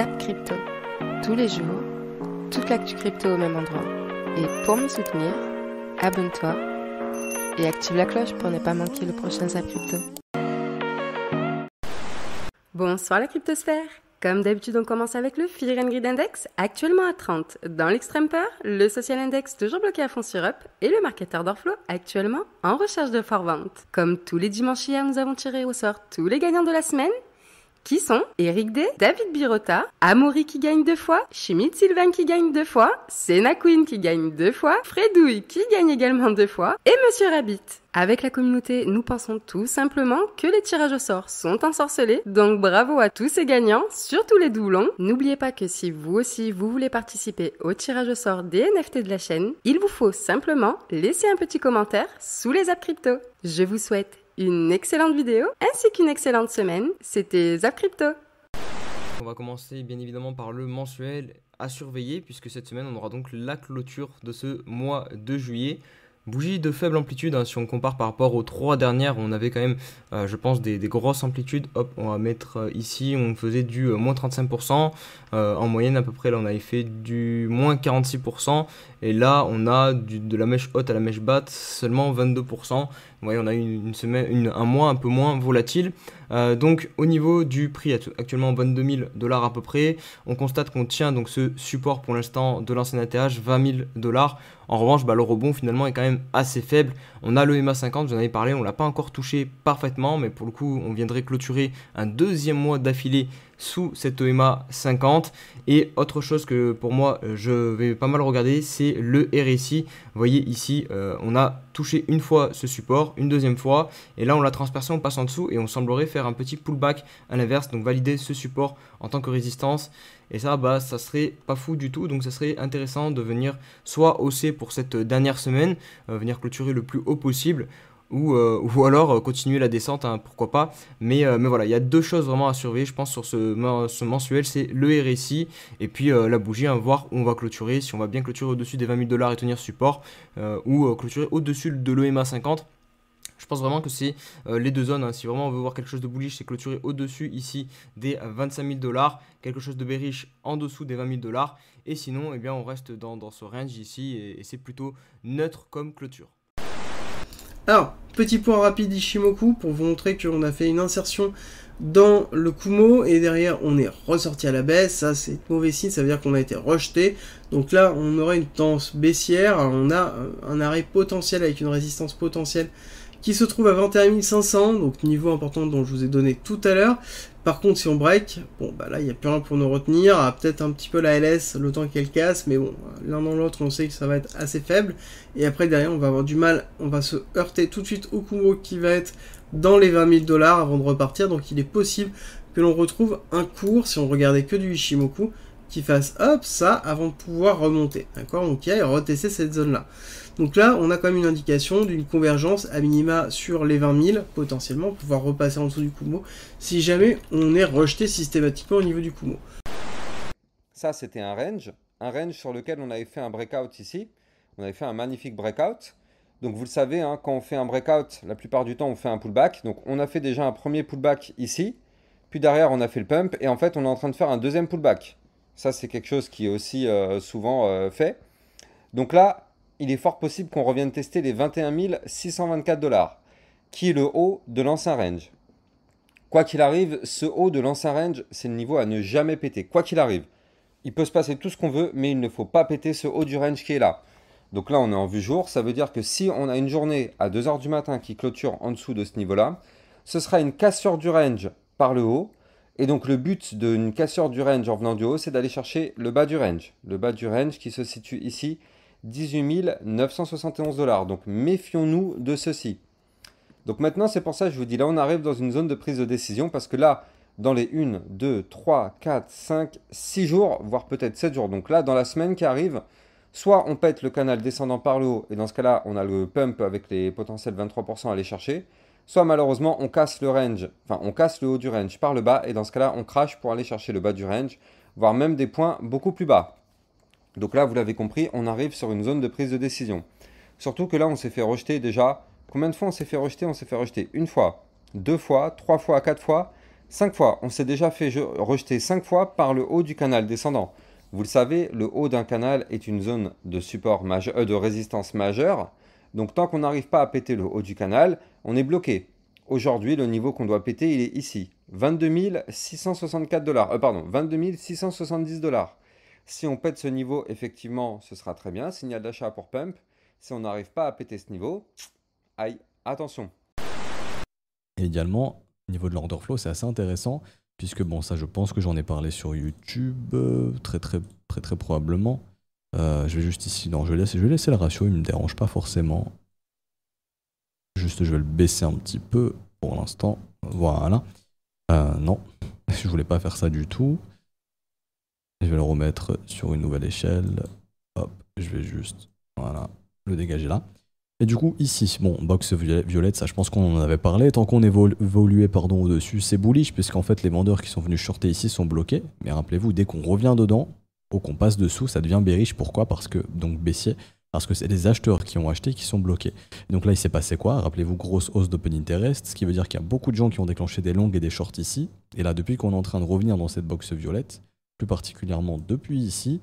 Zap Crypto. Tous les jours, toute l'actu crypto au même endroit. Et pour me soutenir, abonne-toi et active la cloche pour ne pas manquer le prochain Zap Crypto. Bonsoir la cryptosphère. Comme d'habitude, on commence avec le Fear and Greed Index, actuellement à 30. Dans l'extrême peur, le Social Index toujours bloqué à fond sur Up et le marketeur d'Orflow actuellement en recherche de fort-vente. Comme tous les dimanches hier, nous avons tiré au sort tous les gagnants de la semaine, qui sont Eric D, David Birota, Amaury qui gagne 2 fois, Schmidt Sylvain qui gagne 2 fois, Senna Queen qui gagne 2 fois, Fredouille qui gagne également 2 fois et Monsieur Rabbit. Avec la communauté, nous pensons tout simplement que les tirages au sort sont ensorcelés, donc bravo à tous ces gagnants, surtout les doublons. N'oubliez pas que si vous aussi vous voulez participer au tirage au sort des NFT de la chaîne, il vous faut simplement laisser un petit commentaire sous les apps crypto. Je vous souhaite une excellente vidéo ainsi qu'une excellente semaine. C'était Zap Crypto. On va commencer bien évidemment par le mensuel à surveiller puisque cette semaine on aura donc la clôture de ce mois de juillet. Bougie de faible amplitude, hein, si on compare par rapport aux 3 dernières, on avait quand même, je pense, des grosses amplitudes. Hop, on va mettre ici, on faisait du moins 35%, en moyenne à peu près, là on avait fait du moins 46%, et là on a de la mèche haute à la mèche basse seulement 22%. Vous voyez, on a une semaine, un mois un peu moins volatile. Donc au niveau du prix, actuellement 22 000 $ à peu près, on constate qu'on tient donc ce support pour l'instant de l'ancien ATH, 20 000 $. En revanche, le rebond finalement est quand même assez faible. On a le EMA 50, j'en avais parlé, on ne l'a pas encore touché parfaitement, mais pour le coup, on viendrait clôturer un deuxième mois d'affilée sous cette EMA 50. Et autre chose que pour moi, je vais pas mal regarder, c'est le RSI. Vous voyez ici, on a touché une fois ce support, une deuxième fois, et là on l'a transpercé, on passe en dessous, et on semblerait faire un petit pullback à l'inverse, donc valider ce support en tant que résistance. Et ça, ça serait pas fou du tout, donc ça serait intéressant de venir soit hausser pour cette dernière semaine, venir clôturer le plus haut possible, ou alors continuer la descente, hein, pourquoi pas. Mais voilà, il y a deux choses vraiment à surveiller, je pense, sur ce mensuel, c'est le RSI et puis la bougie, hein, voir où on va clôturer, si on va bien clôturer au-dessus des 20 000 $ et tenir support, ou clôturer au-dessus de l'EMA 50. Je pense vraiment que c'est les deux zones, hein. Si vraiment on veut voir quelque chose de bullish, c'est clôturer au-dessus ici des 25 000 $, quelque chose de bearish en dessous des 20 000 $, et sinon, eh bien, on reste dans ce range ici, et c'est plutôt neutre comme clôture. Alors, petit point rapide Ishimoku pour vous montrer qu'on a fait une insertion dans le Kumo et derrière on est ressorti à la baisse. Ça c'est mauvais signe, ça veut dire qu'on a été rejeté. Donc là on aurait une tendance baissière, on a un arrêt potentiel avec une résistance potentielle qui se trouve à 21 500, donc niveau important dont je vous ai donné tout à l'heure. Par contre, si on break, bon, là, il n'y a plus rien pour nous retenir. Peut-être un petit peu la LS, le temps qu'elle casse, mais bon, l'un dans l'autre, on sait que ça va être assez faible. Et après, derrière, on va avoir du mal, on va se heurter tout de suite au Kumo qui va être dans les 20 000 $ avant de repartir. Donc, il est possible que l'on retrouve un cours, si on regardait que du Ishimoku, qui fasse hop, ça, avant de pouvoir remonter. D'accord? Donc, il y a retester cette zone-là. Donc là, on a quand même une indication d'une convergence à minima sur les 20 000, potentiellement, pour pouvoir repasser en dessous du Kumo, si jamais on est rejeté systématiquement au niveau du Kumo. Ça, c'était un range sur lequel on avait fait un breakout ici. On avait fait un magnifique breakout. Donc vous le savez, hein, quand on fait un breakout, la plupart du temps, on fait un pullback. Donc on a fait déjà un premier pullback ici, puis derrière, on a fait le pump, et en fait, on est en train de faire un deuxième pullback. Ça, c'est quelque chose qui est aussi souvent fait. Donc là, il est fort possible qu'on revienne tester les 21 624 $, qui est le haut de l'ancien range. Quoi qu'il arrive, ce haut de l'ancien range, c'est le niveau à ne jamais péter. Quoi qu'il arrive, il peut se passer tout ce qu'on veut, mais il ne faut pas péter ce haut du range qui est là. Donc là, on est en vue jour. Ça veut dire que si on a une journée à 2 h du matin qui clôture en dessous de ce niveau-là, ce sera une cassure du range par le haut. Et donc le but d'une cassure du range en venant du haut, c'est d'aller chercher le bas du range. Le bas du range qui se situe ici, 18 971 $. Donc méfions-nous de ceci. Donc maintenant, c'est pour ça que je vous dis, là on arrive dans une zone de prise de décision parce que là, dans les 1, 2, 3, 4, 5, 6 jours, voire peut-être 7 jours. Donc là, dans la semaine qui arrive, soit on pète le canal descendant par le haut et dans ce cas-là, on a le pump avec les potentiels 23% à aller chercher. Soit malheureusement, on casse le range, enfin on casse le haut du range par le bas et dans ce cas-là, on crash pour aller chercher le bas du range, voire même des points beaucoup plus bas. Donc là, vous l'avez compris, on arrive sur une zone de prise de décision. Surtout que là, on s'est fait rejeter déjà. Combien de fois on s'est fait rejeter? On s'est fait rejeter une fois, 2 fois, 3 fois, 4 fois. 5 fois. On s'est déjà fait rejeter 5 fois par le haut du canal descendant. Vous le savez, le haut d'un canal est une zone de support de résistance majeure. Donc tant qu'on n'arrive pas à péter le haut du canal, on est bloqué. Aujourd'hui, le niveau qu'on doit péter, il est ici. 22 664 $. Pardon, 22 670 $. Si on pète ce niveau, effectivement, ce sera très bien. Signal d'achat pour pump. Si on n'arrive pas à péter ce niveau, aïe, attention. Et également, au niveau de l'order flow, c'est assez intéressant, puisque bon, ça je pense que j'en ai parlé sur YouTube, très probablement. Je vais juste ici, non, je vais laisser le ratio, il me dérange pas forcément. Juste, je vais le baisser un petit peu pour l'instant. Voilà. Non, je voulais pas faire ça du tout. Je vais le remettre sur une nouvelle échelle. Hop, je vais juste, voilà, le dégager là. Et du coup, ici, bon, box violette, ça je pense qu'on en avait parlé. Tant qu'on évoluait au-dessus, c'est bullish, puisqu'en fait, les vendeurs qui sont venus shorter ici sont bloqués. Mais rappelez-vous, dès qu'on revient dedans, ou qu'on passe dessous, ça devient bearish. Pourquoi? Parce que, donc baissier, parce que c'est les acheteurs qui ont acheté qui sont bloqués. Et donc là, il s'est passé quoi? Rappelez-vous, grosse hausse d'open interest, ce qui veut dire qu'il y a beaucoup de gens qui ont déclenché des longues et des shorts ici. Et là, depuis qu'on est en train de revenir dans cette box violette, plus particulièrement depuis ici,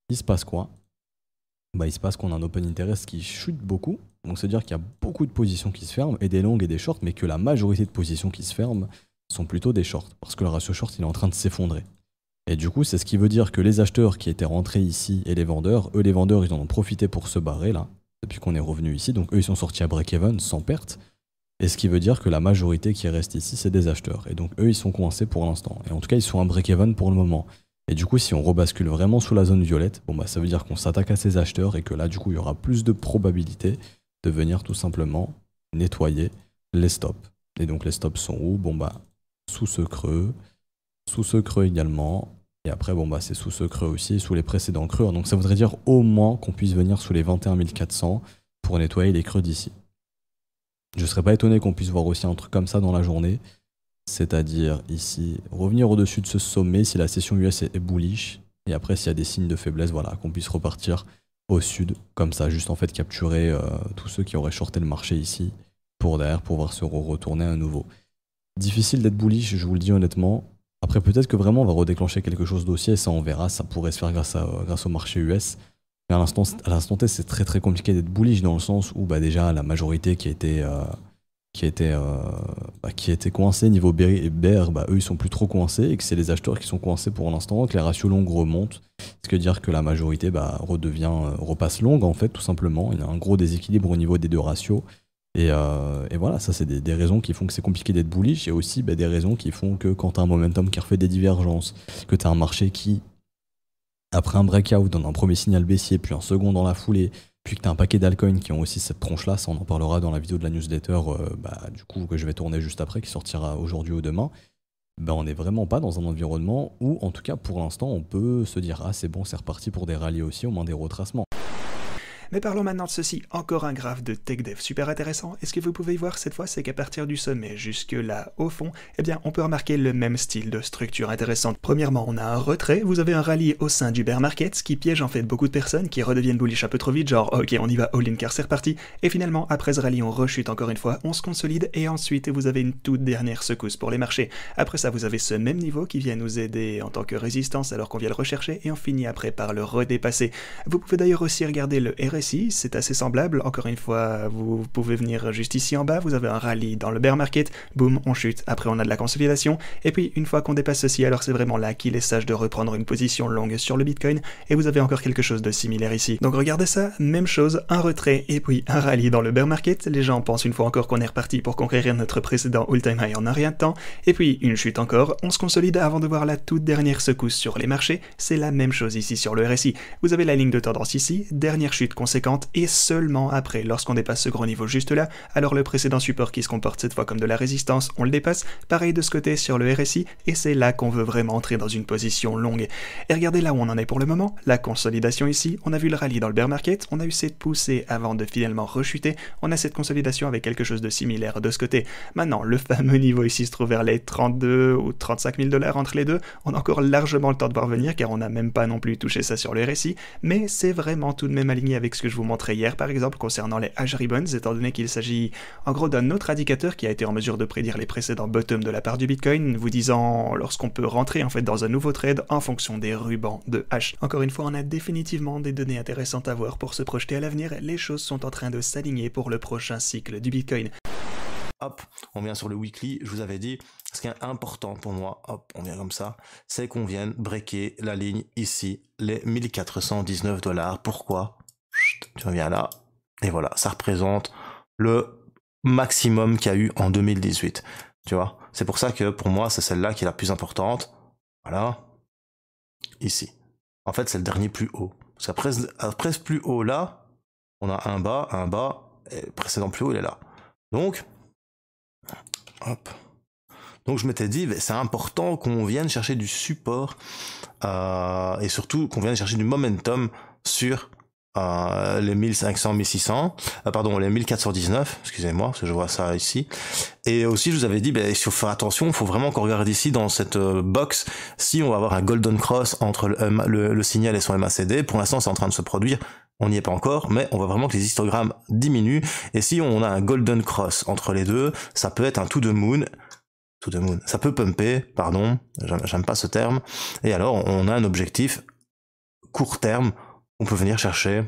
il se passe quoi? Bah, il se passe qu'on a un open interest qui chute beaucoup. Donc c'est-à-dire qu'il y a beaucoup de positions qui se ferment, et des longues et des shorts, mais que la majorité de positions qui se ferment sont plutôt des shorts, parce que le ratio short il est en train de s'effondrer. Et du coup, c'est ce qui veut dire que les acheteurs qui étaient rentrés ici et les vendeurs, les vendeurs, ils en ont profité pour se barrer là, depuis qu'on est revenu ici. Donc eux, ils sont sortis à break-even sans perte. Et ce qui veut dire que la majorité qui reste ici, c'est des acheteurs. Et donc eux, ils sont coincés pour l'instant. Et en tout cas, ils sont à break-even pour le moment. Et du coup, si on rebascule vraiment sous la zone violette, bon bah ça veut dire qu'on s'attaque à ces acheteurs et que là, du coup, il y aura plus de probabilité de venir tout simplement nettoyer les stops. Et donc les stops sont où? Bon bah sous ce creux également. Et après, bon bah c'est sous ce creux aussi, sous les précédents creux. Donc ça voudrait dire au moins qu'on puisse venir sous les 21 400 pour nettoyer les creux d'ici. Je serais pas étonné qu'on puisse voir aussi un truc comme ça dans la journée. C'est-à-dire ici, revenir au-dessus de ce sommet si la session US est bullish. Et après, s'il y a des signes de faiblesse, voilà, qu'on puisse repartir au sud, comme ça, juste en fait capturer tous ceux qui auraient shorté le marché ici, pour derrière pouvoir se retourner à nouveau. Difficile d'être bullish, je vous le dis honnêtement. Après, peut-être que vraiment on va redéclencher quelque chose d'haussier, ça on verra, ça pourrait se faire grâce au marché US. Mais à l'instant T, c'est très compliqué d'être bullish dans le sens où bah, déjà la majorité qui était coincée niveau bear, bah, eux ils sont plus trop coincés et que c'est les acheteurs qui sont coincés pour l'instant, que les ratios longues remontent. Ce qui veut dire que la majorité bah, repasse longue en fait tout simplement. Il y a un gros déséquilibre au niveau des deux ratios. Et voilà, ça c'est des raisons qui font que c'est compliqué d'être bullish et aussi bah, des raisons qui font que quand tu as un momentum qui refait des divergences, que tu as un marché qui, après un breakout, donne un premier signal baissier, puis un second dans la foulée, puis que tu as un paquet d'altcoins qui ont aussi cette tronche-là, ça on en parlera dans la vidéo de la newsletter du coup que je vais tourner juste après, qui sortira aujourd'hui ou demain, bah, on n'est vraiment pas dans un environnement où, en tout cas pour l'instant, on peut se dire « Ah c'est bon, c'est reparti pour des rallyes aussi, au moins des retracements ». Mais parlons maintenant de ceci, encore un graphe de TechDev super intéressant, et ce que vous pouvez voir cette fois, c'est qu'à partir du sommet jusque là au fond, eh bien on peut remarquer le même style de structure intéressante. Premièrement, on a un retrait, vous avez un rallye au sein du bear market, ce qui piège en fait beaucoup de personnes qui redeviennent bullish un peu trop vite, genre ok on y va all-in car c'est reparti, et finalement après ce rallye on rechute encore une fois, on se consolide, et ensuite vous avez une toute dernière secousse pour les marchés. Après ça vous avez ce même niveau qui vient nous aider en tant que résistance alors qu'on vient le rechercher, et on finit après par le redépasser. Vous pouvez d'ailleurs aussi regarder le RSI, c'est assez semblable, encore une fois vous pouvez venir juste ici en bas, vous avez un rallye dans le bear market, boum on chute, après on a de la consolidation, et puis une fois qu'on dépasse ceci, alors c'est vraiment là qu'il est sage de reprendre une position longue sur le Bitcoin, et vous avez encore quelque chose de similaire ici. Donc regardez ça, même chose, un retrait et puis un rallye dans le bear market, les gens pensent une fois encore qu'on est reparti pour conquérir notre précédent all-time high en un rien de temps, et puis une chute encore, on se consolide avant de voir la toute dernière secousse sur les marchés, c'est la même chose ici sur le RSI, vous avez la ligne de tendance ici, dernière chute conséquente, et seulement après, lorsqu'on dépasse ce gros niveau juste là, alors le précédent support qui se comporte cette fois comme de la résistance, on le dépasse, pareil de ce côté sur le RSI, et c'est là qu'on veut vraiment entrer dans une position longue. Et regardez là où on en est pour le moment, la consolidation ici, on a vu le rallye dans le bear market, on a eu cette poussée avant de finalement rechuter, on a cette consolidation avec quelque chose de similaire de ce côté. Maintenant, le fameux niveau ici se trouve vers les 32 ou 35 000 $ entre les deux, on a encore largement le temps de voir venir car on n'a même pas non plus touché ça sur le RSI, mais c'est vraiment tout de même aligné avec ce que je vous montrais hier par exemple concernant les hash ribbons, étant donné qu'il s'agit en gros d'un autre indicateur qui a été en mesure de prédire les précédents bottoms de la part du Bitcoin, vous disant lorsqu'on peut rentrer en fait dans un nouveau trade en fonction des rubans de hash. Encore une fois, on a définitivement des données intéressantes à voir pour se projeter à l'avenir, les choses sont en train de s'aligner pour le prochain cycle du Bitcoin. Hop, on vient sur le weekly, je vous avais dit, ce qui est important pour moi, hop, on vient comme ça, c'est qu'on vienne breaker la ligne ici, les 1419 $. Pourquoi? Chut, tu reviens là, et voilà, ça représente le maximum qu'il y a eu en 2018, tu vois. C'est pour ça que pour moi, c'est celle-là qui est la plus importante, voilà, ici. En fait, c'est le dernier plus haut. Parce qu'après ce plus haut là, on a un bas, et le précédent plus haut, il est là. Donc, hop. Donc je m'étais dit, c'est important qu'on vienne chercher du support et surtout qu'on vienne chercher du momentum sur les 1500, 1600, pardon, les 1419, excusez-moi, parce que je vois ça ici. Et aussi, je vous avais dit, il faut faire attention, il faut vraiment qu'on regarde ici dans cette box si on va avoir un golden cross entre le signal et son MACD. Pour l'instant, c'est en train de se produire. On n'y est pas encore, mais on voit vraiment que les histogrammes diminuent. Et si on a un golden cross entre les deux, ça peut être un to the moon. Ça peut pumper, pardon, j'aime pas ce terme. Et alors, on a un objectif court terme. On peut venir chercher.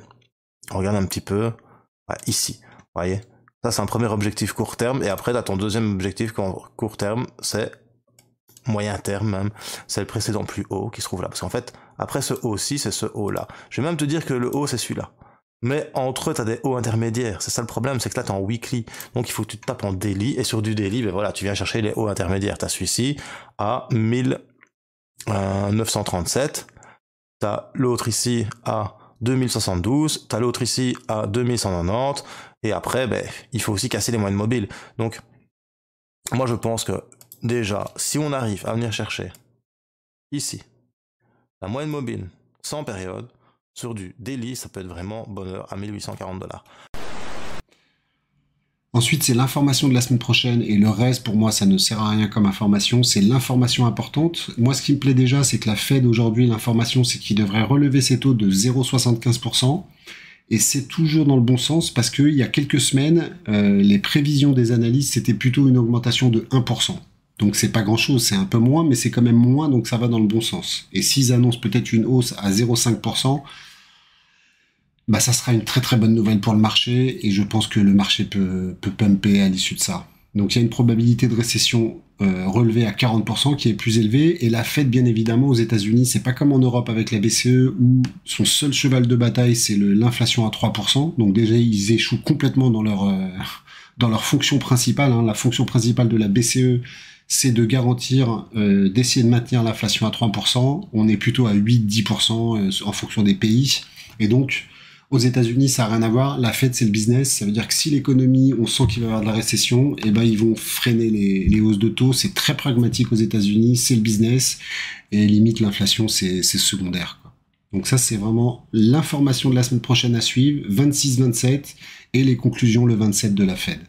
On regarde un petit peu. Ici, vous voyez. Ça, c'est un premier objectif court terme. Et après, là, ton deuxième objectif court terme, c'est moyen terme même. C'est le précédent plus haut qui se trouve là. Parce qu'en fait, après ce haut-ci, c'est ce haut-là. Je vais même te dire que le haut, c'est celui-là. Mais entre eux, tu as des hauts intermédiaires. C'est ça le problème, c'est que là, tu es en weekly. Donc, il faut que tu te tapes en daily. Et sur du daily, voilà, tu viens chercher les hauts intermédiaires. Tu as celui-ci à 1937. Tu as l'autre ici à 2072. Tu as l'autre ici à 2190. Et après, il faut aussi casser les moyennes mobiles. Donc, moi, je pense que déjà, si on arrive à venir chercher ici la moyenne mobile sans période, sur du daily, ça peut être vraiment bonheur à 1840 $. Ensuite, c'est l'information de la semaine prochaine et le reste, pour moi, ça ne sert à rien comme information. C'est l'information importante. Moi, ce qui me plaît déjà, c'est que la Fed aujourd'hui, l'information, c'est qu'il devrait relever ses taux de 0,75%. Et c'est toujours dans le bon sens parce qu'il y a quelques semaines, les prévisions des analystes, c'était plutôt une augmentation de 1%. Donc c'est pas grand-chose, c'est un peu moins, mais c'est quand même moins, donc ça va dans le bon sens. Et s'ils annoncent peut-être une hausse à 0,5%, ça sera une très très bonne nouvelle pour le marché, et je pense que le marché peut pumper à l'issue de ça. Donc il y a une probabilité de récession relevée à 40% qui est plus élevée, et la Fed, bien évidemment, aux États-Unis, c'est pas comme en Europe avec la BCE, où son seul cheval de bataille, c'est l'inflation à 3%. Donc déjà, ils échouent complètement dans leur fonction principale. La fonction principale de la BCE, c'est de garantir, d'essayer de maintenir l'inflation à 3%. On est plutôt à 8-10% en fonction des pays. Et donc, aux États-Unis, ça n'a rien à voir. La Fed, c'est le business. Ça veut dire que si l'économie, on sent qu'il va y avoir de la récession, ils vont freiner les hausses de taux. C'est très pragmatique aux États-Unis. C'est le business. Et limite, l'inflation, c'est secondaire, quoi. Donc ça, c'est vraiment l'information de la semaine prochaine à suivre. 26-27 et les conclusions le 27 de la Fed.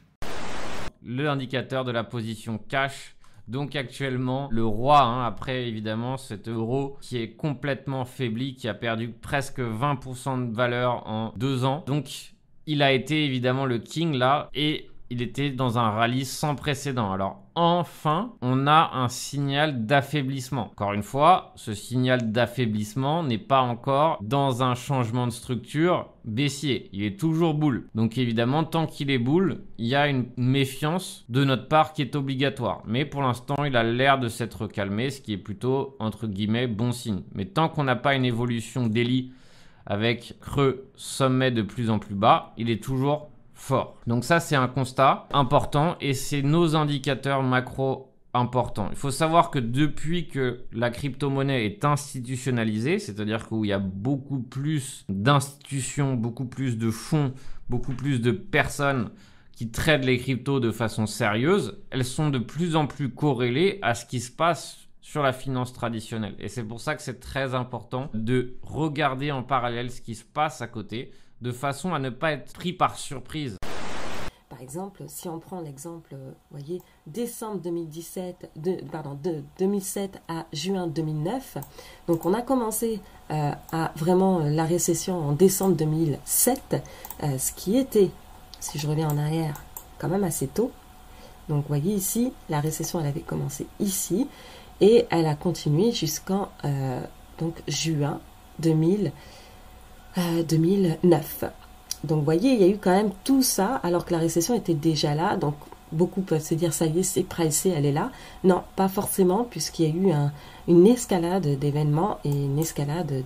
L'indicateur de la position cash. Donc actuellement, le roi, après évidemment cet euro qui est complètement faibli, qui a perdu presque 20% de valeur en 2 ans. Donc il a été évidemment le king là et il était dans un rallye sans précédent. Alors enfin, on a un signal d'affaiblissement. Encore une fois, ce signal d'affaiblissement n'est pas encore dans un changement de structure baissier. Il est toujours bull. Donc évidemment, tant qu'il est bull, il y a une méfiance de notre part qui est obligatoire. Mais pour l'instant, il a l'air de s'être calmé, ce qui est plutôt, entre guillemets, bon signe. Mais tant qu'on n'a pas une évolution daily avec creux, sommet de plus en plus bas, il est toujours fort. Donc ça, c'est un constat important et c'est nos indicateurs macro importants. Il faut savoir que depuis que la crypto-monnaie est institutionnalisée, c'est-à-dire qu'il y a beaucoup plus d'institutions, beaucoup plus de fonds, beaucoup plus de personnes qui traitent les cryptos de façon sérieuse, elles sont de plus en plus corrélées à ce qui se passe sur la finance traditionnelle. Et c'est pour ça que c'est très important de regarder en parallèle ce qui se passe à côté, de façon à ne pas être pris par surprise. par exemple, si on prend l'exemple, voyez, décembre 2007 à juin 2009, donc on a commencé à vraiment la récession en décembre 2007, ce qui était, si je reviens en arrière, quand même assez tôt. Donc, vous voyez ici, la récession, elle avait commencé ici et elle a continué jusqu'en juin 2009. Donc, vous voyez, il y a eu quand même tout ça alors que la récession était déjà là. Donc, beaucoup peuvent se dire, ça y est, c'est pricé, elle est là. Non, pas forcément, puisqu'il y a eu une escalade d'événements et une escalade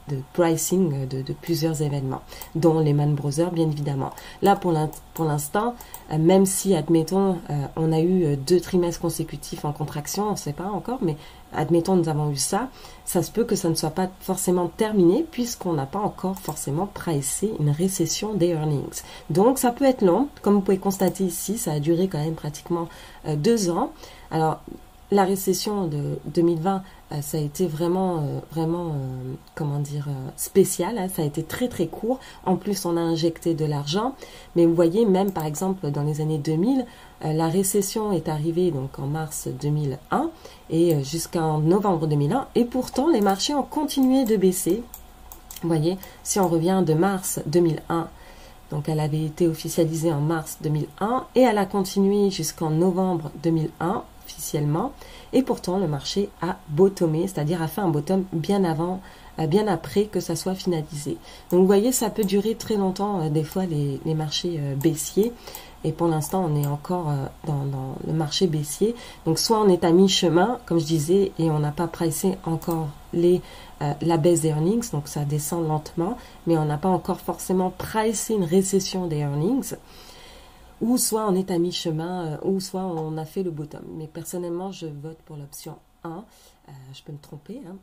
de pricing de plusieurs événements, dont Lehman Brothers, bien évidemment. Là, pour l'instant, même si, admettons, on a eu 2 trimestres consécutifs en contraction, on ne sait pas encore, mais admettons, nous avons eu ça, ça se peut que ça ne soit pas forcément terminé, puisqu'on n'a pas encore forcément pricé une récession des earnings. Donc, ça peut être long. Comme vous pouvez constater ici, ça a duré quand même pratiquement 2 ans. Alors, la récession de 2020, ça a été vraiment spécial. Hein, ça a été très très court. En plus, on a injecté de l'argent. Mais vous voyez, même par exemple dans les années 2000, la récession est arrivée donc en mars 2001 et jusqu'en novembre 2001. Et pourtant, les marchés ont continué de baisser. Vous voyez, si on revient de mars 2001, donc elle avait été officialisée en mars 2001 et elle a continué jusqu'en novembre 2001 officiellement. Et pourtant, le marché a bottomé, c'est-à-dire a fait un bottom bien après que ça soit finalisé. Donc, vous voyez, ça peut durer très longtemps, des fois, les marchés baissiers. Et pour l'instant, on est encore dans le marché baissier. Donc, soit on est à mi-chemin, comme je disais, et on n'a pas pricé encore la baisse des earnings, donc ça descend lentement, mais on n'a pas encore forcément pricé une récession des earnings. Ou soit on est à mi-chemin, ou soit on a fait le bottom. Mais personnellement, je vote pour l'option 1. Je peux me tromper. Hein.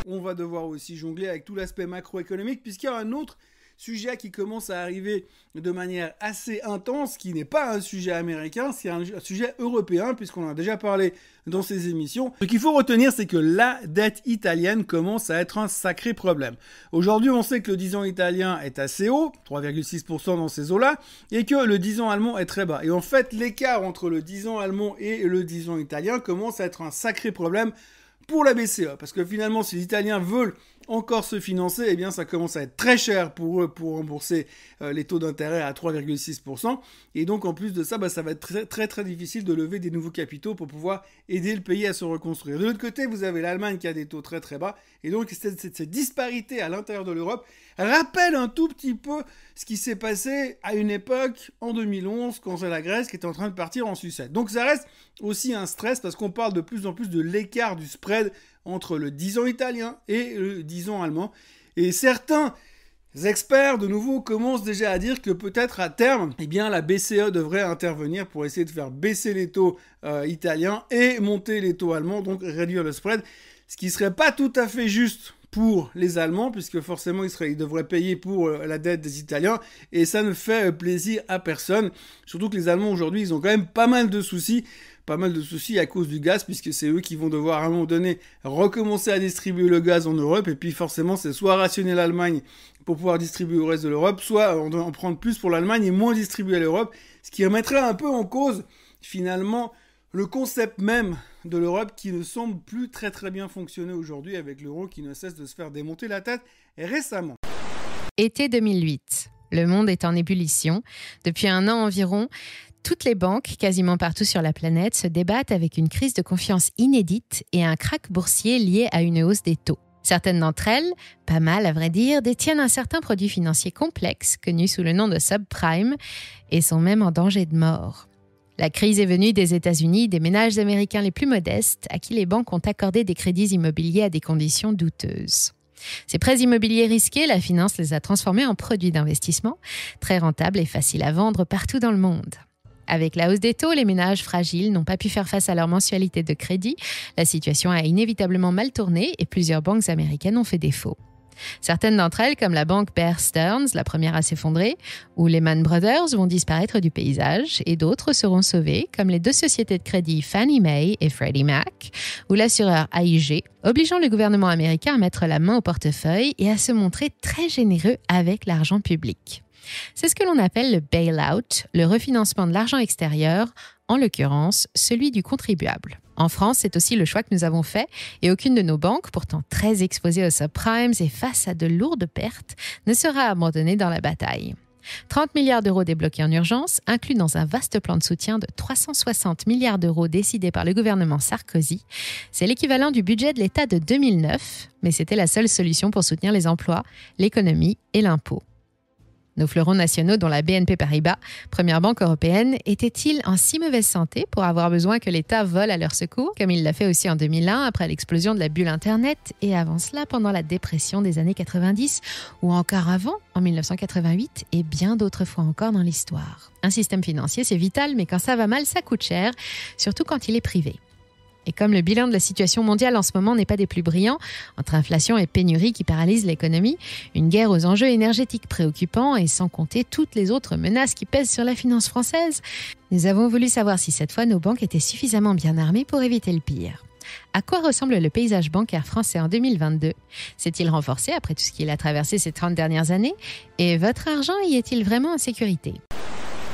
On va devoir aussi jongler avec tout l'aspect macroéconomique, puisqu'il y a un autre sujet qui commence à arriver de manière assez intense, qui n'est pas un sujet américain, c'est un sujet européen, puisqu'on en a déjà parlé dans ces émissions. Ce qu'il faut retenir, c'est que la dette italienne commence à être un sacré problème. Aujourd'hui, on sait que le 10 ans italien est assez haut, 3,6% dans ces eaux-là, et que le 10 ans allemand est très bas. Et en fait, l'écart entre le 10 ans allemand et le 10 ans italien commence à être un sacré problème pour la BCE, parce que finalement, si les Italiens veulent encore se financer, eh bien ça commence à être très cher pour eux pour rembourser les taux d'intérêt à 3,6%. Et donc en plus de ça, ça va être très très très difficile de lever des nouveaux capitaux pour pouvoir aider le pays à se reconstruire. De l'autre côté, vous avez l'Allemagne qui a des taux très très bas. Et donc cette disparité à l'intérieur de l'Europe rappelle un tout petit peu ce qui s'est passé à une époque en 2011 quand c'est la Grèce qui était en train de partir en sucette. Donc ça reste aussi un stress parce qu'on parle de plus en plus de l'écart du spread entre le 10 ans italien et le 10 ans allemand. Et certains experts, de nouveau, commencent déjà à dire que peut-être à terme, eh bien, la BCE devrait intervenir pour essayer de faire baisser les taux italiens et monter les taux allemands, donc réduire le spread, ce qui serait pas tout à fait juste pour les Allemands, puisque forcément ils devraient payer pour la dette des Italiens, et ça ne fait plaisir à personne. Surtout que les Allemands aujourd'hui, ils ont quand même pas mal de soucis à cause du gaz, puisque c'est eux qui vont devoir à un moment donné recommencer à distribuer le gaz en Europe, et puis forcément c'est soit rationner l'Allemagne pour pouvoir distribuer au reste de l'Europe, soit on doit en prendre plus pour l'Allemagne et moins distribuer à l'Europe, ce qui remettrait un peu en cause finalement le concept même de l'Europe qui ne semble plus très très bien fonctionner aujourd'hui avec l'euro qui ne cesse de se faire démonter la tête récemment. Été 2008. Le monde est en ébullition. Depuis un an environ, toutes les banques, quasiment partout sur la planète, se débattent avec une crise de confiance inédite et un krach boursier lié à une hausse des taux. Certaines d'entre elles, pas mal à vrai dire, détiennent un certain produit financier complexe, connu sous le nom de subprime, et sont même en danger de mort. La crise est venue des États-Unis, des ménages américains les plus modestes, à qui les banques ont accordé des crédits immobiliers à des conditions douteuses. Ces prêts immobiliers risqués, la finance les a transformés en produits d'investissement, très rentables et faciles à vendre partout dans le monde. Avec la hausse des taux, les ménages fragiles n'ont pas pu faire face à leur mensualité de crédit. La situation a inévitablement mal tourné et plusieurs banques américaines ont fait défaut. Certaines d'entre elles, comme la banque Bear Stearns, la première à s'effondrer, ou Lehman Brothers, vont disparaître du paysage et d'autres seront sauvées, comme les 2 sociétés de crédit Fannie Mae et Freddie Mac, ou l'assureur AIG, obligeant le gouvernement américain à mettre la main au portefeuille et à se montrer très généreux avec l'argent public. C'est ce que l'on appelle le bail-out, le refinancement de l'argent extérieur, en l'occurrence celui du contribuable. En France, c'est aussi le choix que nous avons fait et aucune de nos banques, pourtant très exposées aux subprimes et face à de lourdes pertes, ne sera abandonnée dans la bataille. 30 milliards d'euros débloqués en urgence, inclus dans un vaste plan de soutien de 360 milliards d'euros décidé par le gouvernement Sarkozy. C'est l'équivalent du budget de l'État de 2009, mais c'était la seule solution pour soutenir les emplois, l'économie et l'impôt. Nos fleurons nationaux, dont la BNP Paribas, première banque européenne, étaient-ils en si mauvaise santé pour avoir besoin que l'État vole à leur secours, comme il l'a fait aussi en 2001 après l'explosion de la bulle Internet et avant cela pendant la dépression des années 90 ou encore avant, en 1988 et bien d'autres fois encore dans l'histoire. Un système financier, c'est vital, mais quand ça va mal, ça coûte cher, surtout quand il est privé. Et comme le bilan de la situation mondiale en ce moment n'est pas des plus brillants, entre inflation et pénurie qui paralysent l'économie, une guerre aux enjeux énergétiques préoccupants et sans compter toutes les autres menaces qui pèsent sur la finance française, nous avons voulu savoir si cette fois nos banques étaient suffisamment bien armées pour éviter le pire. À quoi ressemble le paysage bancaire français en 2022 ? S'est-il renforcé après tout ce qu'il a traversé ces 30 dernières années ? Et votre argent y est-il vraiment en sécurité ?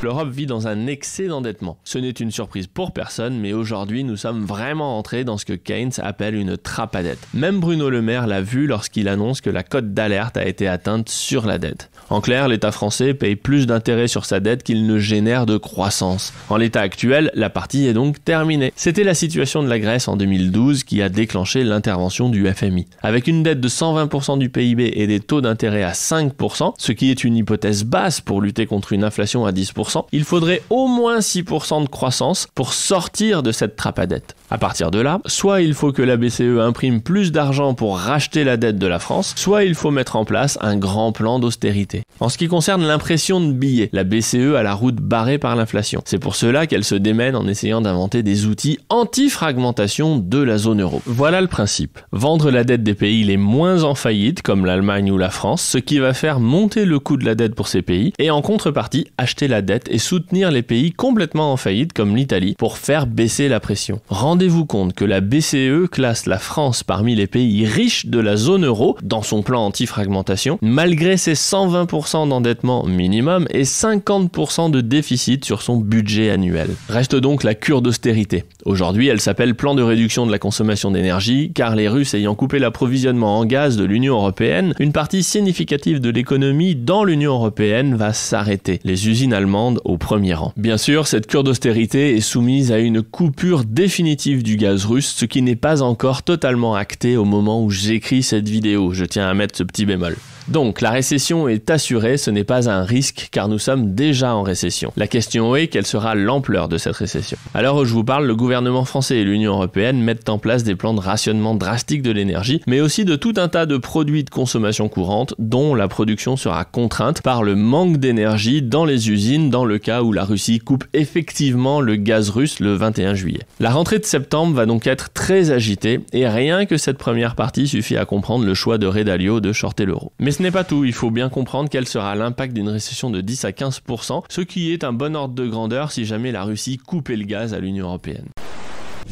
L'Europe vit dans un excès d'endettement. Ce n'est une surprise pour personne, mais aujourd'hui, nous sommes vraiment entrés dans ce que Keynes appelle une trappe à dette. Même Bruno Le Maire l'a vu lorsqu'il annonce que la cote d'alerte a été atteinte sur la dette. En clair, l'État français paye plus d'intérêts sur sa dette qu'il ne génère de croissance. En l'état actuel, la partie est donc terminée. C'était la situation de la Grèce en 2012 qui a déclenché l'intervention du FMI. Avec une dette de 120% du PIB et des taux d'intérêt à 5%, ce qui est une hypothèse basse pour lutter contre une inflation à 10%, il faudrait au moins 6% de croissance pour sortir de cette trappe à dette. À partir de là, soit il faut que la BCE imprime plus d'argent pour racheter la dette de la France, soit il faut mettre en place un grand plan d'austérité. En ce qui concerne l'impression de billets, la BCE a la route barrée par l'inflation. C'est pour cela qu'elle se démène en essayant d'inventer des outils anti-fragmentation de la zone euro. Voilà le principe. Vendre la dette des pays les moins en faillite, comme l'Allemagne ou la France, ce qui va faire monter le coût de la dette pour ces pays, et en contrepartie, acheter la dette et soutenir les pays complètement en faillite comme l'Italie pour faire baisser la pression. Rendez-vous compte que la BCE classe la France parmi les pays riches de la zone euro dans son plan anti-fragmentation, malgré ses 120% d'endettement minimum et 50% de déficit sur son budget annuel. Reste donc la cure d'austérité. Aujourd'hui, elle s'appelle plan de réduction de la consommation d'énergie, car les Russes ayant coupé l'approvisionnement en gaz de l'Union européenne, une partie significative de l'économie dans l'Union européenne va s'arrêter. Les usines allemandes au premier rang. Bien sûr, cette cure d'austérité est soumise à une coupure définitive du gaz russe, ce qui n'est pas encore totalement acté au moment où j'écris cette vidéo. Je tiens à mettre ce petit bémol. Donc, la récession est assurée, ce n'est pas un risque car nous sommes déjà en récession. La question est, quelle sera l'ampleur de cette récession ? À l'heure où je vous parle, le gouvernement français et l'Union européenne mettent en place des plans de rationnement drastique de l'énergie, mais aussi de tout un tas de produits de consommation courante dont la production sera contrainte par le manque d'énergie dans les usines dans le cas où la Russie coupe effectivement le gaz russe le 21 juillet. La rentrée de septembre va donc être très agitée et rien que cette première partie suffit à comprendre le choix de Ray Dalio de shorter l'euro. Mais ce n'est pas tout, il faut bien comprendre quel sera l'impact d'une récession de 10 à 15%, ce qui est un bon ordre de grandeur si jamais la Russie coupait le gaz à l'Union européenne.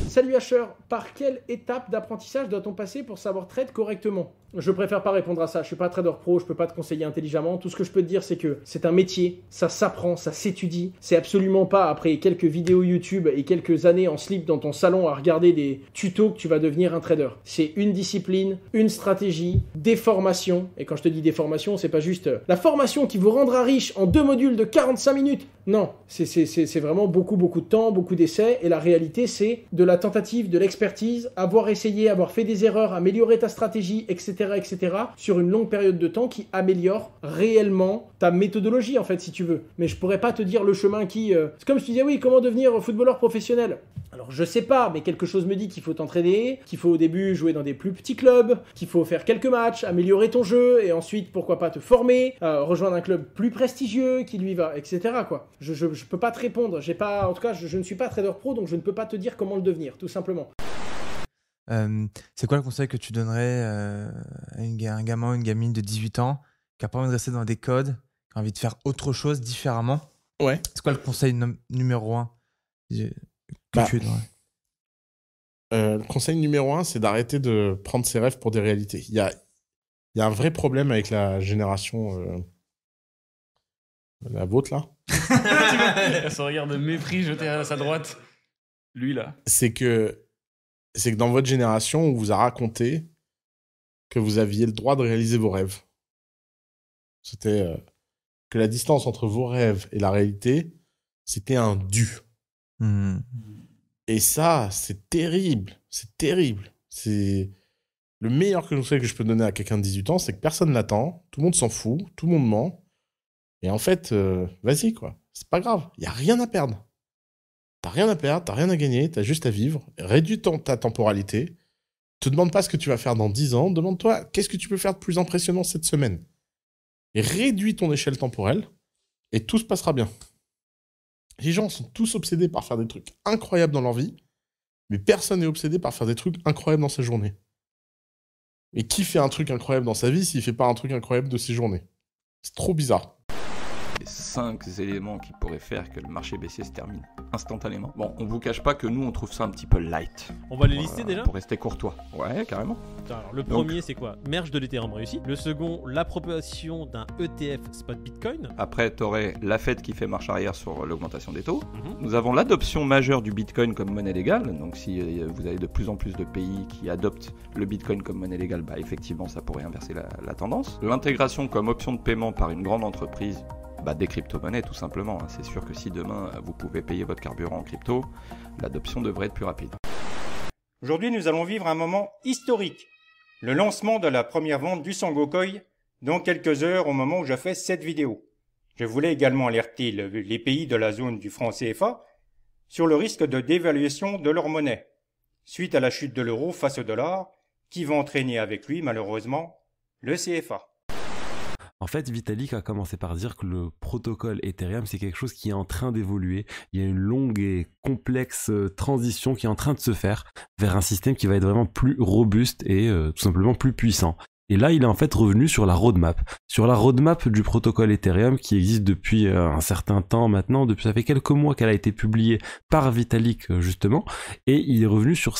Salut Asher, par quelle étape d'apprentissage doit-on passer pour savoir trade correctement ? Je préfère pas répondre à ça, je suis pas trader pro, je peux pas te conseiller intelligemment. Tout ce que je peux te dire, c'est que c'est un métier, ça s'apprend, ça s'étudie. C'est absolument pas après quelques vidéos YouTube et quelques années en slip dans ton salon à regarder des tutos que tu vas devenir un trader. C'est une discipline, une stratégie, des formations. Et quand je te dis des formations, c'est pas juste la formation qui vous rendra riche en 2 modules de 45 minutes. Non, c'est vraiment beaucoup de temps, beaucoup d'essais. Et la réalité, c'est de la tentative, de l'expertise, avoir essayé, avoir fait des erreurs, améliorer ta stratégie, etc., sur une longue période de temps qui améliore réellement ta méthodologie, en fait, si tu veux. Mais je pourrais pas te dire le chemin qui... C'est comme si tu disais, oui, comment devenir footballeur professionnel ? Alors, je sais pas, mais quelque chose me dit qu'il faut t'entraîner, qu'il faut au début jouer dans des plus petits clubs, qu'il faut faire quelques matchs, améliorer ton jeu, et ensuite, pourquoi pas te former, rejoindre un club plus prestigieux qui lui va, etc., quoi. Je peux pas te répondre. En tout cas, je ne suis pas trader pro, donc je ne peux pas te dire comment le devenir, tout simplement. C'est quoi le conseil que tu donnerais à un gamin ou une gamine de 18 ans qui n'a pas envie de rester dans des codes, qui a envie de faire autre chose différemment? Ouais. C'est quoi le conseil numéro 1 que tu donnerais? Le conseil numéro 1, c'est d'arrêter de prendre ses rêves pour des réalités. Il y a un vrai problème avec la génération... la vôtre, là. Son regard de mépris jeté à sa droite. Lui, là. C'est que dans votre génération, on vous a raconté que vous aviez le droit de réaliser vos rêves. C'était que la distance entre vos rêves et la réalité, c'était un dû. Et ça, c'est terrible. C'est terrible. C'est le meilleur conseil que je peux donner à quelqu'un de 18 ans, c'est que personne n'attend, tout le monde s'en fout, tout le monde ment. Et en fait, vas-y, quoi. C'est pas grave. Il n'y a rien à perdre. T'as rien à perdre, t'as rien à gagner, t'as juste à vivre. Réduis ta temporalité. Te demande pas ce que tu vas faire dans 10 ans. Demande-toi, qu'est-ce que tu peux faire de plus impressionnant cette semaine? Et réduis ton échelle temporelle et tout se passera bien. Les gens sont tous obsédés par faire des trucs incroyables dans leur vie, mais personne n'est obsédé par faire des trucs incroyables dans sa journée. Et qui fait un truc incroyable dans sa vie s'il fait pas un truc incroyable de ses journées? C'est trop bizarre. Les 5 éléments qui pourraient faire que le marché baissier se termine instantanément. Bon, on vous cache pas que nous, on trouve ça un petit peu light. On va les lister déjà? Pour rester courtois. Ouais, carrément. Alors, le premier, c'est quoi? Merge de l'Ethereum réussi. Le second, l'appropriation d'un ETF spot Bitcoin. Après, t'aurais la Fed qui fait marche arrière sur l'augmentation des taux. Nous avons l'adoption majeure du Bitcoin comme monnaie légale. Donc, si vous avez de plus en plus de pays qui adoptent le Bitcoin comme monnaie légale, bah effectivement, ça pourrait inverser la tendance. L'intégration comme option de paiement par une grande entreprise. Des crypto-monnaies tout simplement. C'est sûr que si demain vous pouvez payer votre carburant en crypto, l'adoption devrait être plus rapide. Aujourd'hui, nous allons vivre un moment historique. Le lancement de la première vente du Sangokoi dans quelques heures au moment où je fais cette vidéo. Je voulais également alerter les pays de la zone du franc CFA sur le risque de dévaluation de leur monnaie, suite à la chute de l'euro face au dollar, qui va entraîner avec lui malheureusement le CFA. En fait, Vitalik a commencé par dire que le protocole Ethereum, c'est quelque chose qui est en train d'évoluer. Il y a une longue et complexe transition qui est en train de se faire vers un système qui va être vraiment plus robuste et tout simplement plus puissant. Et là, il est en fait revenu sur la roadmap. Sur la roadmap du protocole Ethereum qui existe depuis un certain temps maintenant. Ça fait quelques mois qu'elle a été publiée par Vitalik justement. Et il est revenu sur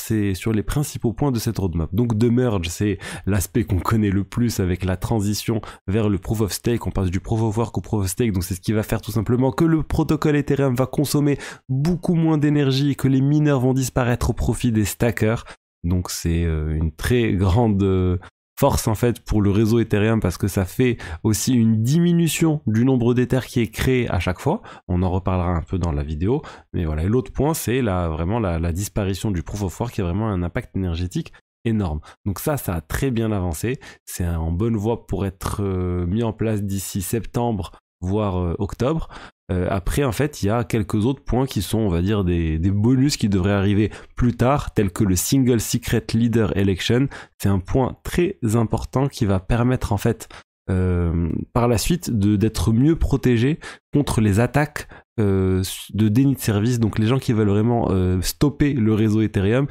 les principaux points de cette roadmap. Donc de merge, c'est l'aspect qu'on connaît le plus avec la transition vers le proof of stake. On passe du proof of work au proof of stake. Donc c'est ce qui va faire tout simplement que le protocole Ethereum va consommer beaucoup moins d'énergie et que les mineurs vont disparaître au profit des stackers. Donc c'est une très grande... force en fait pour le réseau Ethereum parce que ça fait aussi une diminution du nombre d'Ethers qui est créé à chaque fois. On en reparlera un peu dans la vidéo. Mais voilà, et l'autre point c'est vraiment la disparition du Proof of Work qui a vraiment un impact énergétique énorme. Donc ça a très bien avancé. C'est en bonne voie pour être mis en place d'ici septembre voire octobre. Après, en fait, il y a quelques autres points qui sont, on va dire, des bonus qui devraient arriver plus tard, tels que le Single Secret Leader Election. C'est un point très important qui va permettre, en fait, par la suite, d'être mieux protégé contre les attaques de déni de service. Donc, les gens qui veulent vraiment stopper le réseau Ethereum,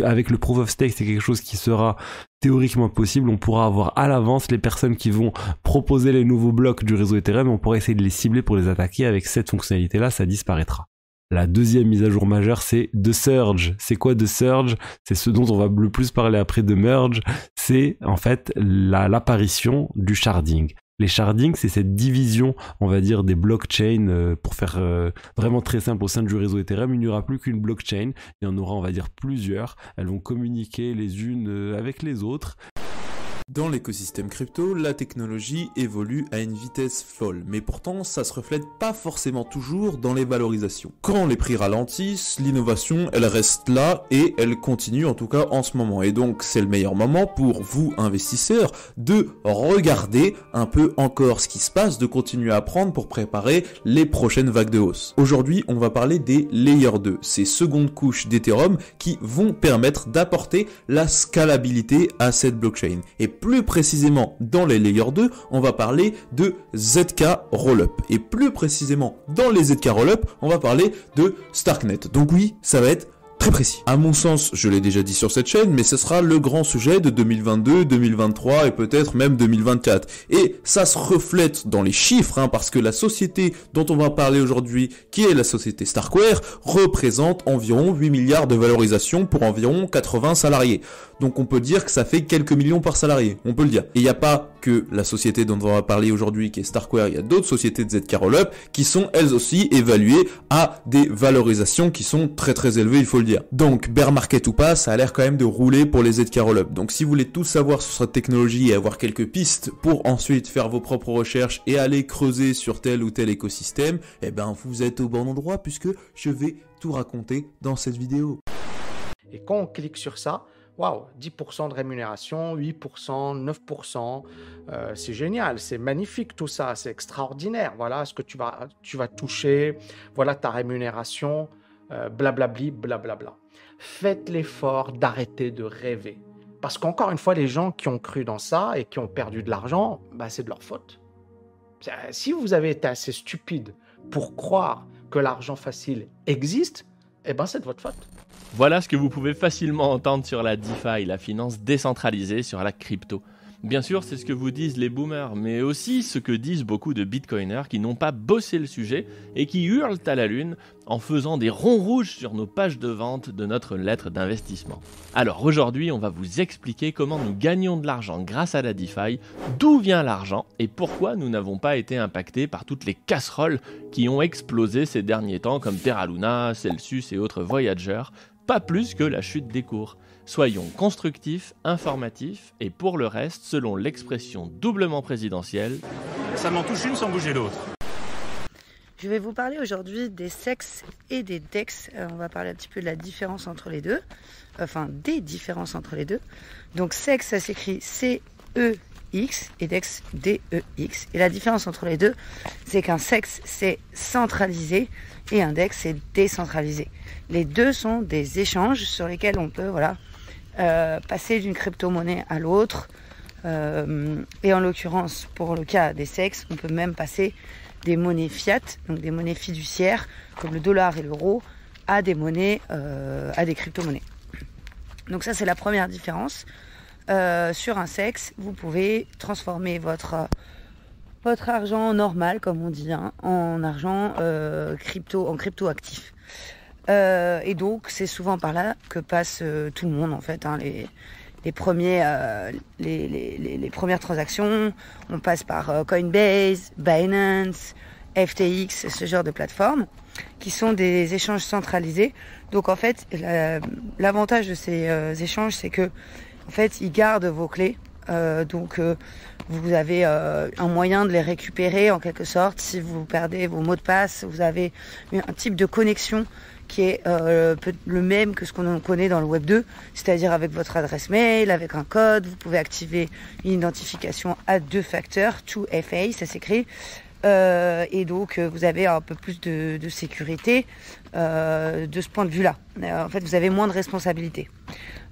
avec le Proof of Stake, c'est quelque chose qui sera théoriquement possible. On pourra avoir à l'avance les personnes qui vont proposer les nouveaux blocs du réseau Ethereum et on pourra essayer de les cibler pour les attaquer. Avec cette fonctionnalité-là, ça disparaîtra. La deuxième mise à jour majeure, c'est The Surge. C'est quoi The Surge? C'est ce dont on va le plus parler après de Merge. C'est en fait l'apparition du sharding. Les shardings, c'est cette division, on va dire, des blockchains. Pour faire vraiment très simple, au sein du réseau Ethereum, il n'y aura plus qu'une blockchain. Il y en aura, on va dire, plusieurs. Elles vont communiquer les unes avec les autres. Dans l'écosystème crypto, la technologie évolue à une vitesse folle, mais pourtant ça se reflète pas forcément toujours dans les valorisations. Quand les prix ralentissent, l'innovation elle reste là et elle continue en tout cas en ce moment. Et donc c'est le meilleur moment pour vous investisseurs de regarder un peu encore ce qui se passe, de continuer à apprendre pour préparer les prochaines vagues de hausse. Aujourd'hui on va parler des Layer 2, ces secondes couches d'Ethereum qui vont permettre d'apporter la scalabilité à cette blockchain. Et plus précisément dans les Layer 2, on va parler de ZK Rollup. Et plus précisément dans les ZK Rollup, on va parler de Starknet. Donc oui, ça va être très précis. À mon sens, je l'ai déjà dit sur cette chaîne, mais ce sera le grand sujet de 2022, 2023 et peut-être même 2024. Et ça se reflète dans les chiffres, hein, parce que la société dont on va parler aujourd'hui, qui est la société Starkware, représente environ 8 milliards de valorisation pour environ 80 salariés. Donc on peut dire que ça fait quelques millions par salarié, on peut le dire. Et il n'y a pas que la société dont on va parler aujourd'hui qui est Starkware, il y a d'autres sociétés de ZK Rollup qui sont elles aussi évaluées à des valorisations qui sont très très élevées, il faut le dire. Donc bear market ou pas, ça a l'air quand même de rouler pour les ZK Rollup. Donc si vous voulez tout savoir sur cette technologie et avoir quelques pistes pour ensuite faire vos propres recherches et aller creuser sur tel ou tel écosystème, eh ben vous êtes au bon endroit puisque je vais tout raconter dans cette vidéo. Et quand on clique sur ça, waouh, 10% de rémunération, 8%, 9%, c'est génial, c'est magnifique tout ça, c'est extraordinaire. Voilà ce que tu vas toucher, voilà ta rémunération, blablabli, blablabla. Faites l'effort d'arrêter de rêver. Parce qu'encore une fois, les gens qui ont cru dans ça et qui ont perdu de l'argent, bah, c'est de leur faute. Si vous avez été assez stupide pour croire que l'argent facile existe, eh ben c'est de votre faute. Voilà ce que vous pouvez facilement entendre sur la DeFi, la finance décentralisée sur la crypto. Bien sûr, c'est ce que vous disent les boomers, mais aussi ce que disent beaucoup de bitcoiners qui n'ont pas bossé le sujet et qui hurlent à la lune en faisant des ronds rouges sur nos pages de vente de notre lettre d'investissement. Alors aujourd'hui, on va vous expliquer comment nous gagnons de l'argent grâce à la DeFi, d'où vient l'argent et pourquoi nous n'avons pas été impactés par toutes les casseroles qui ont explosé ces derniers temps comme Terra Luna, Celsius et autres Voyager, pas plus que la chute des cours. Soyons constructifs, informatifs et pour le reste, selon l'expression doublement présidentielle, ça m'en touche une sans bouger l'autre. Je vais vous parler aujourd'hui des CEX et des DEX. On va parler un petit peu de la différence entre les deux. Enfin, des différences entre les deux. Donc CEX, ça s'écrit C-E-X et DEX, D-E-X. Et la différence entre les deux, c'est qu'un CEX, c'est centralisé et un DEX, c'est décentralisé. Les deux sont des échanges sur lesquels on peut passer d'une crypto-monnaie à l'autre. Et en l'occurrence, pour le cas des CEX, on peut même passer des monnaies fiat, donc des monnaies fiduciaires, comme le dollar et l'euro, à des monnaies, à des crypto-monnaies. Donc ça, c'est la première différence. Sur un CEX, vous pouvez transformer votre argent normal, comme on dit, hein, en argent crypto actif. Et donc, c'est souvent par là que passe tout le monde, en fait, hein, les premières transactions. On passe par Coinbase, Binance, FTX, ce genre de plateformes, qui sont des échanges centralisés. Donc, en fait, l'avantage de ces échanges, c'est que, en fait, ils gardent vos clés. Donc, vous avez un moyen de les récupérer, en quelque sorte. Si vous perdez vos mots de passe, vous avez un type de connexion qui est le même que ce qu'on connaît dans le Web 2, c'est-à-dire avec votre adresse mail, avec un code. Vous pouvez activer une identification à 2 facteurs, 2FA, ça s'écrit. Et donc, vous avez un peu plus de sécurité de ce point de vue-là. En fait, vous avez moins de responsabilités.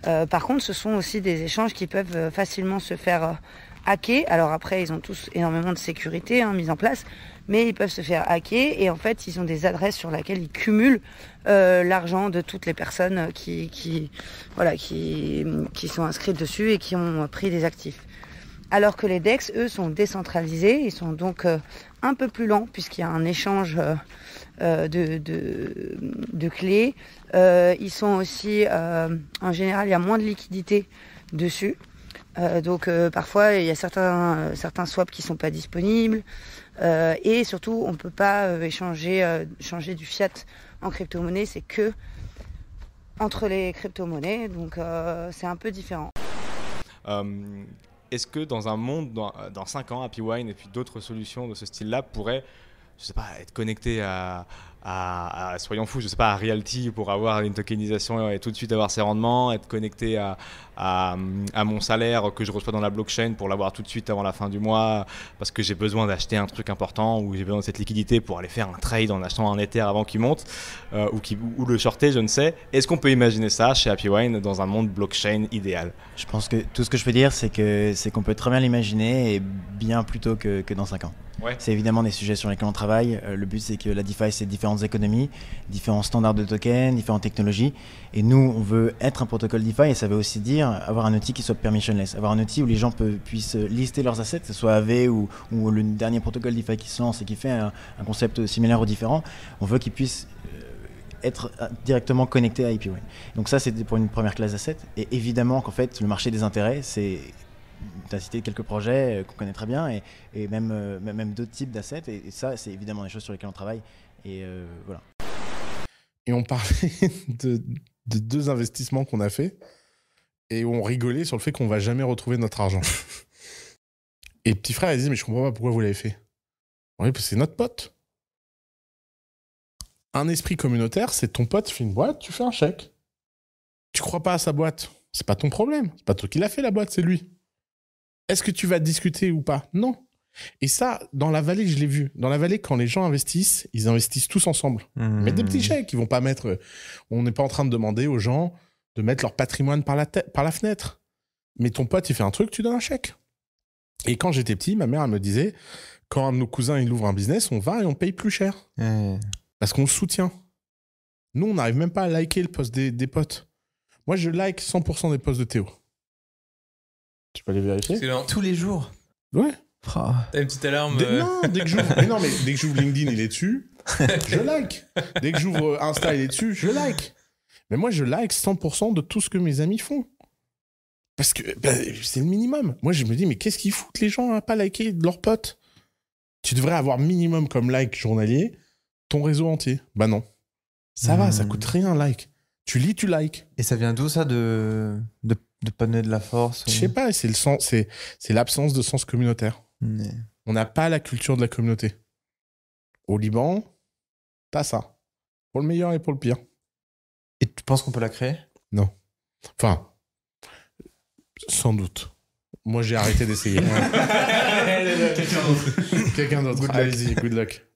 Par contre, ce sont aussi des échanges qui peuvent facilement se faire hacker. Alors après, ils ont tous énormément de sécurité mise en place, mais ils peuvent se faire hacker et en fait, ils ont des adresses sur lesquelles ils cumulent l'argent de toutes les personnes qui sont inscrites dessus et qui ont pris des actifs. Alors que les DEX, eux, sont décentralisés, ils sont donc un peu plus lents puisqu'il y a un échange de clés. Ils sont aussi, en général, il y a moins de liquidité dessus. Donc parfois, il y a certains swaps qui ne sont pas disponibles. Et surtout, on ne peut pas changer du fiat en crypto-monnaie. C'est que entre les crypto-monnaies. Donc c'est un peu différent. Est-ce que dans un monde, dans 5 ans, HappyWine et puis d'autres solutions de ce style-là pourraient, je sais pas, être connectées à soyons fous, je sais pas, à Realty pour avoir une tokenisation et tout de suite avoir ses rendements, être connecté à mon salaire que je reçois dans la blockchain pour l'avoir tout de suite avant la fin du mois parce que j'ai besoin d'acheter un truc important ou j'ai besoin de cette liquidité pour aller faire un trade en achetant un Ether avant qu'il monte ou le shorter, je ne sais. Est-ce qu'on peut imaginer ça chez HappyWine dans un monde blockchain idéal? Je pense que tout ce que je peux dire, c'est qu'on peut très bien l'imaginer et bien plus tôt que dans 5 ans. Ouais. C'est évidemment des sujets sur lesquels on travaille. Le but, c'est que la DeFi, c'est différentes économies, différents standards de tokens, différentes technologies. Et nous, on veut être un protocole DeFi et ça veut aussi dire avoir un outil qui soit permissionless, avoir un outil où les gens puissent lister leurs assets, que ce soit AV ou le dernier protocole DeFi qui se lance et qui fait un concept similaire ou différent. On veut qu'ils puissent être directement connectés à API. Donc ça, c'était pour une première classe d'assets. Et évidemment qu'en fait, le marché des intérêts, c'est... Tu as cité quelques projets qu'on connaît très bien et même d'autres types d'assets. Et ça, c'est évidemment des choses sur lesquelles on travaille. Et voilà. Et on parlait de 2 investissements qu'on a fait et on rigolait sur le fait qu'on va jamais retrouver notre argent. Et petit frère, il dit, mais je comprends pas pourquoi vous l'avez fait. Oui, parce que c'est notre pote. Un esprit communautaire, c'est ton pote, tu fais une boîte, tu fais un chèque. Tu crois pas à sa boîte, c'est pas ton problème. C'est pas toi qui l'a fait, la boîte, c'est lui. Est-ce que tu vas discuter ou pas? Non. Et ça, dans la vallée, je l'ai vu. Dans la vallée, quand les gens investissent, ils investissent tous ensemble. Ils mettent des petits chèques. Ils vont pas mettre... On n'est pas en train de demander aux gens de mettre leur patrimoine par la fenêtre. Mais ton pote, il fait un truc, tu donnes un chèque. Et quand j'étais petit, ma mère, elle me disait, quand un de nos cousins, il ouvre un business, on va et on paye plus cher. Parce qu'on le soutient. Nous, on n'arrive même pas à liker le post des potes. Moi, je like 100% des posts de Théo. Tu peux aller vérifier? Tous les jours. Ouais. T'as une petite alarme. Non, dès que j'ouvre LinkedIn, il est dessus. Je like. Dès que j'ouvre Insta, il est dessus. Je like. Mais moi, je like 100% de tout ce que mes amis font. Parce que c'est le minimum. Moi, je me dis, mais qu'est-ce qu'ils foutent les gens à pas liker de leurs potes? Tu devrais avoir minimum comme like journalier ton réseau entier. Bah non. Ça va, ça coûte rien, like. Tu lis, tu likes. Et ça vient d'où ça de pas donner de la force? Je sais pas, c'est le sens, c'est l'absence de sens communautaire. On n'a pas la culture de la communauté. Au Liban, t'as ça. Pour le meilleur et pour le pire. Et tu penses qu'on peut la créer? Non. Enfin, sans doute. Moi, j'ai arrêté d'essayer. Quelqu'un d'autre. Allez-y, good luck.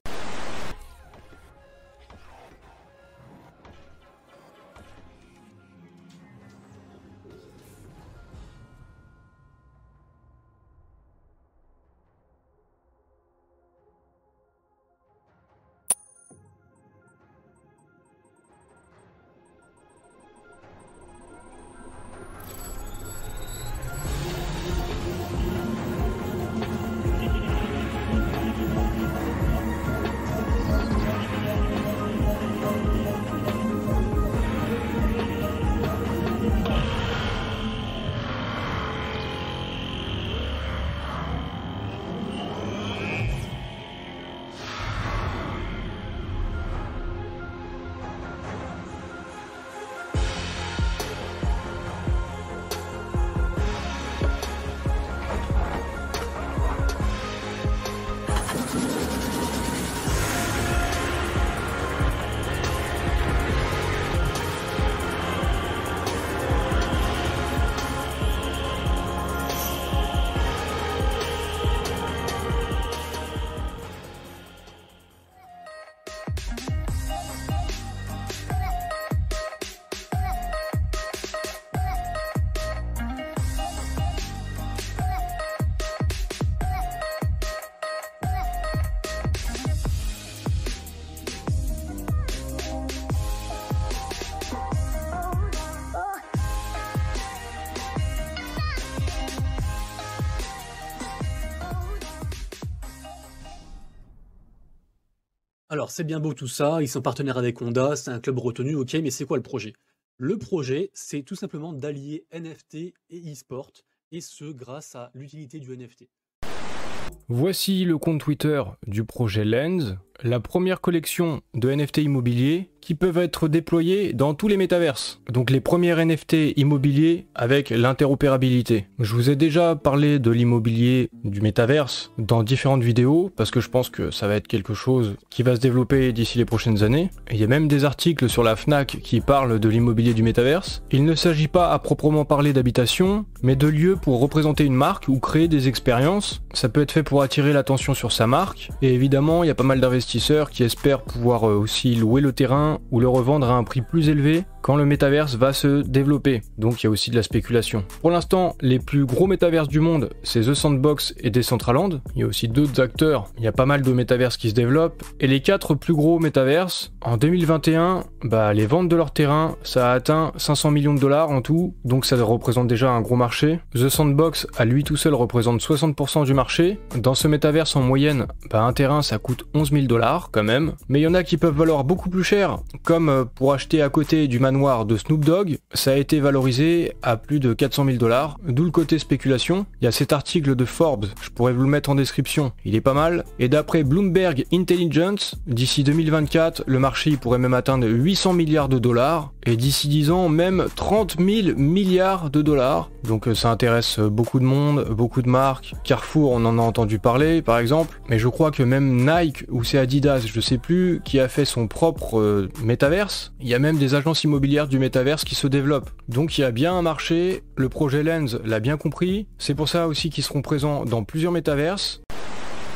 Alors, c'est bien beau tout ça, ils sont partenaires avec Honda, c'est un club retenu, ok, mais c'est quoi le projet? Le projet, c'est tout simplement d'allier NFT et e-sport, et ce grâce à l'utilité du NFT. Voici le compte Twitter du projet Lens, la première collection de NFT immobiliers qui peuvent être déployés dans tous les métaverses. Donc les premiers NFT immobiliers avec l'interopérabilité. Je vous ai déjà parlé de l'immobilier du métaverse dans différentes vidéos parce que je pense que ça va être quelque chose qui va se développer d'ici les prochaines années. Et il y a même des articles sur la Fnac qui parlent de l'immobilier du métaverse. Il ne s'agit pas à proprement parler d'habitation, mais de lieux pour représenter une marque ou créer des expériences. Ça peut être fait pour attirer l'attention sur sa marque. Et évidemment, il y a pas mal d'investisseurs qui espèrent pouvoir aussi louer le terrain ou le revendre à un prix plus élevé quand le métaverse va se développer. Donc il y a aussi de la spéculation. Pour l'instant, les plus gros métaverses du monde, c'est The Sandbox et Decentraland. Il y a aussi d'autres acteurs. Il y a pas mal de métaverses qui se développent. Et les 4 plus gros métaverses, en 2021, les ventes de leur terrain, ça a atteint 500 millions de dollars en tout. Donc ça représente déjà un gros marché. The Sandbox, à lui tout seul, représente 60% du marché. Dans ce métaverse, en moyenne, un terrain, ça coûte 11 000 dollars quand même. Mais il y en a qui peuvent valoir beaucoup plus cher, comme pour acheter à côté du manoir de Snoop Dogg, ça a été valorisé à plus de 400 000 dollars, d'où le côté spéculation. Il y a cet article de Forbes, je pourrais vous le mettre en description, il est pas mal. Et d'après Bloomberg Intelligence, d'ici 2024, le marché pourrait même atteindre 800 milliards de dollars, et d'ici 10 ans, même 30 000 milliards de dollars. Donc ça intéresse beaucoup de monde, beaucoup de marques. Carrefour, on en a entendu parler par exemple, mais je crois que même Nike ou c'est Adidas, je sais plus, qui a fait son propre métaverse. Il y a même des agences immobilières du métaverse qui se développent. Donc il y a bien un marché, le projet Lens l'a bien compris, c'est pour ça aussi qu'ils seront présents dans plusieurs métaverses.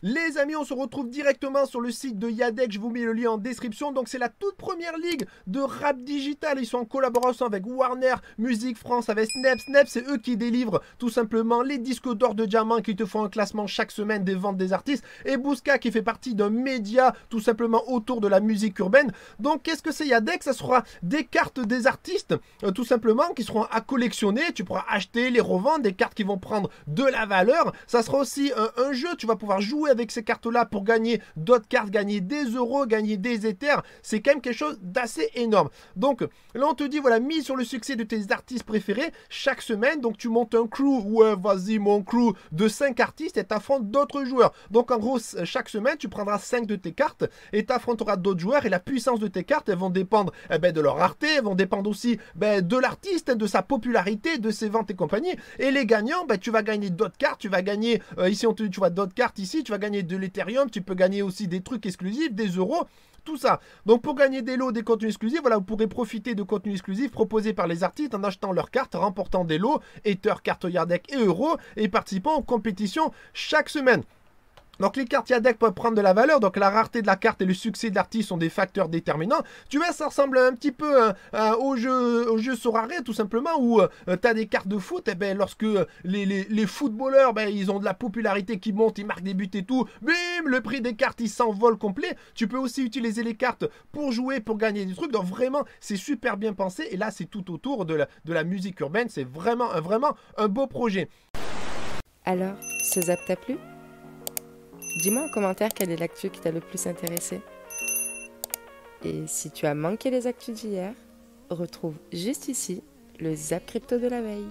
Les amis, on se retrouve directement sur le site de Yadec, je vous mets le lien en description. Donc c'est la toute première ligue de rap digital, ils sont en collaboration avec Warner Music France, avec Snap. Snap, c'est eux qui délivrent tout simplement les disques d'or de diamant qui te font un classement chaque semaine des ventes des artistes. Et Bouska qui fait partie d'un média tout simplement autour de la musique urbaine. Donc qu'est-ce que c'est Yadec? Ça sera des cartes des artistes tout simplement qui seront à collectionner. Tu pourras acheter, les revendre, des cartes qui vont prendre de la valeur. Ça sera aussi un jeu, tu vas pouvoir jouer avec ces cartes-là pour gagner d'autres cartes, gagner des euros, gagner des éthers. C'est quand même quelque chose d'assez énorme. Donc là, on te dit, voilà, mise sur le succès de tes artistes préférés chaque semaine. Donc tu montes un crew, ouais, vas-y, mon crew de 5 artistes et t'affrontes d'autres joueurs. Donc en gros, chaque semaine, tu prendras 5 de tes cartes et t'affronteras d'autres joueurs. Et la puissance de tes cartes, elles vont dépendre de leur rareté, elles vont dépendre aussi de l'artiste, de sa popularité, de ses ventes et compagnie. Et les gagnants, tu vas gagner d'autres cartes, tu vas gagner, ici, tu vois d'autres cartes ici, tu vas gagner de l'Ethereum, tu peux gagner aussi des trucs exclusifs, des euros, tout ça. Donc pour gagner des lots, des contenus exclusifs, voilà, vous pourrez profiter de contenus exclusifs proposés par les artistes en achetant leurs cartes, remportant des lots, Ether, cartes Yadec et euros, et participant aux compétitions chaque semaine. Donc les cartes Yadec peuvent prendre de la valeur, donc la rareté de la carte et le succès de l'artiste sont des facteurs déterminants. Tu vois, ça ressemble un petit peu au jeu Sorare tout simplement, où tu as des cartes de foot, et lorsque les footballeurs, ils ont de la popularité qui monte, ils marquent des buts et tout, bim, le prix des cartes il s'envole complet. Tu peux aussi utiliser les cartes pour jouer, pour gagner des trucs, donc vraiment c'est super bien pensé, et là c'est tout autour de la musique urbaine, c'est vraiment un beau projet. Alors, ce zap t'a plu ? Dis-moi en commentaire quelle est l'actu qui t'a le plus intéressé. Et si tu as manqué les actus d'hier, retrouve juste ici le Zap Crypto de la veille.